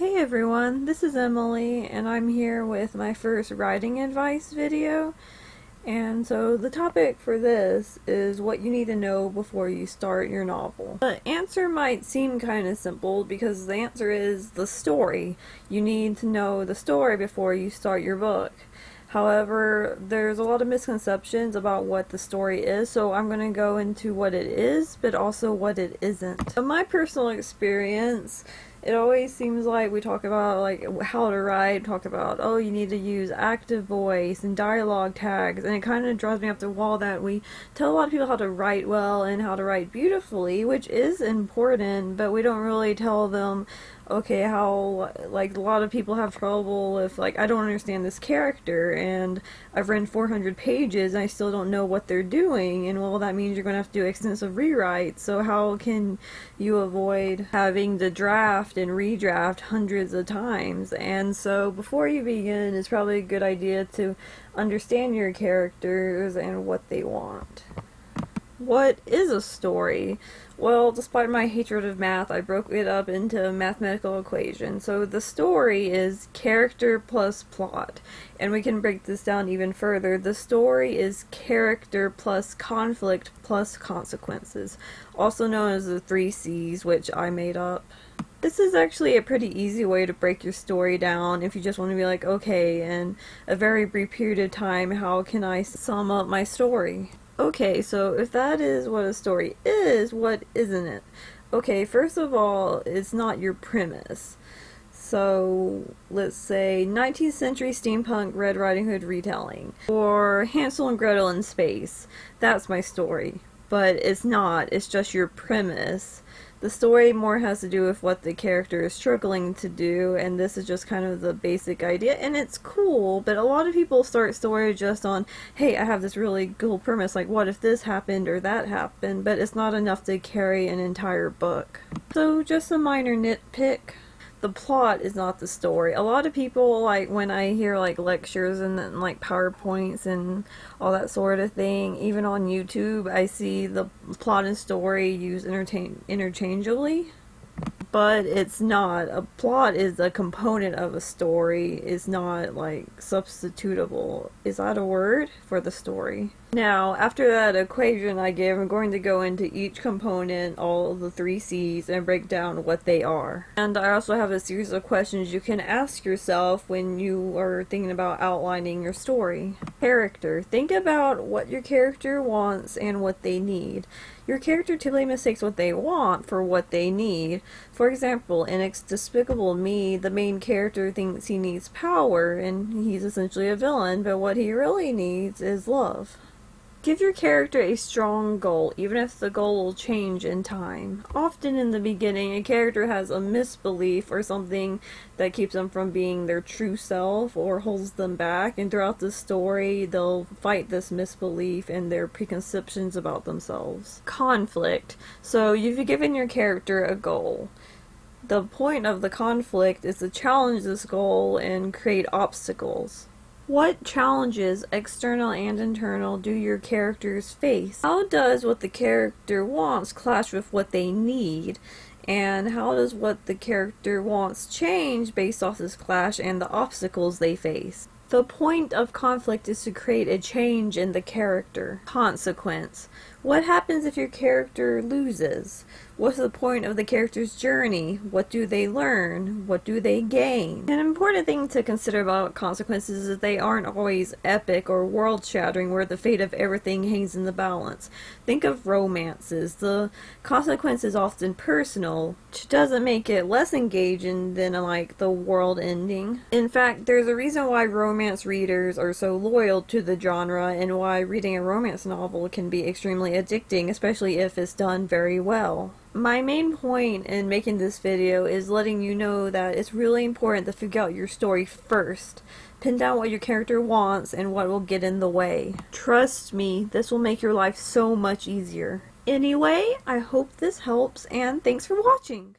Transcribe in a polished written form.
Hey everyone, this is Emily and I'm here with my first writing advice video. And so the topic for this is what you need to know before you start your novel. The answer might seem kind of simple because the answer is the story. You need to know the story before you start your book. However, there's a lot of misconceptions about what the story is, so I'm going to go into what it is, but also what it isn't. In my personal experience, it always seems like we talk about like how to write, talk about, oh, you need to use active voice and dialogue tags, and it kind of drives me up the wall that we tell a lot of people how to write well and how to write beautifully, which is important, but we don't really tell them, okay, how, like, a lot of people have trouble if, like, I don't understand this character, and I've written 400 pages, and I still don't know what they're doing, and, well, that means you're going to have to do extensive rewrites, so how can you avoid having to draft and redraft hundreds of times? And so, before you begin, it's probably a good idea to understand your characters and what they want. What is a story? Well, despite my hatred of math, I broke it up into a mathematical equation. So the story is character plus plot. And we can break this down even further. The story is character plus conflict plus consequences, also known as the 3 C's, which I made up. This is actually a pretty easy way to break your story down if you just want to be like, okay, in a very brief period of time, how can I sum up my story? Okay, so if that is what a story is, what isn't it? Okay, first of all, it's not your premise. So, let's say 19th century steampunk Red Riding Hood retelling, or Hansel and Gretel in space. That's my story. But it's not, it's just your premise. The story more has to do with what the character is struggling to do, and this is just kind of the basic idea, and it's cool, but a lot of people start stories just on, hey, I have this really cool premise, like what if this happened or that happened, but it's not enough to carry an entire book. So just a minor nitpick. The plot is not the story. A lot of people, like, when I hear, like, lectures and like, PowerPoints and all that sort of thing, even on YouTube, I see the plot and story used interchangeably. But it's not. A plot is a component of a story. It's not, like, substitutable. Is that a word? For the story. Now, after that equation I gave, I'm going to go into each component, all of the 3 C's, and break down what they are. And I also have a series of questions you can ask yourself when you are thinking about outlining your story. Character. Think about what your character wants and what they need. Your character typically mistakes what they want for what they need. For example, in Despicable Me, the main character thinks he needs power, and he's essentially a villain, but what he really needs is love. Give your character a strong goal, even if the goal will change in time. Often in the beginning, a character has a misbelief or something that keeps them from being their true self or holds them back, and throughout the story, they'll fight this misbelief and their preconceptions about themselves. Conflict. So you've given your character a goal. The point of the conflict is to challenge this goal and create obstacles. What challenges, external and internal, do your characters face? How does what the character wants clash with what they need? And how does what the character wants change based off this clash and the obstacles they face? The point of conflict is to create a change in the character. Consequence. What happens if your character loses? What's the point of the character's journey? What do they learn? What do they gain? An important thing to consider about consequences is that they aren't always epic or world-shattering where the fate of everything hangs in the balance. Think of romances. The consequence is often personal, which doesn't make it less engaging than, like, the world ending. In fact, there's a reason why romance readers are so loyal to the genre and why reading a romance novel can be extremely addicting, especially if it's done very well. My main point in making this video is letting you know that it's really important to figure out your story first. Pin down what your character wants and what will get in the way. Trust me, this will make your life so much easier. Anyway, I hope this helps, and thanks for watching!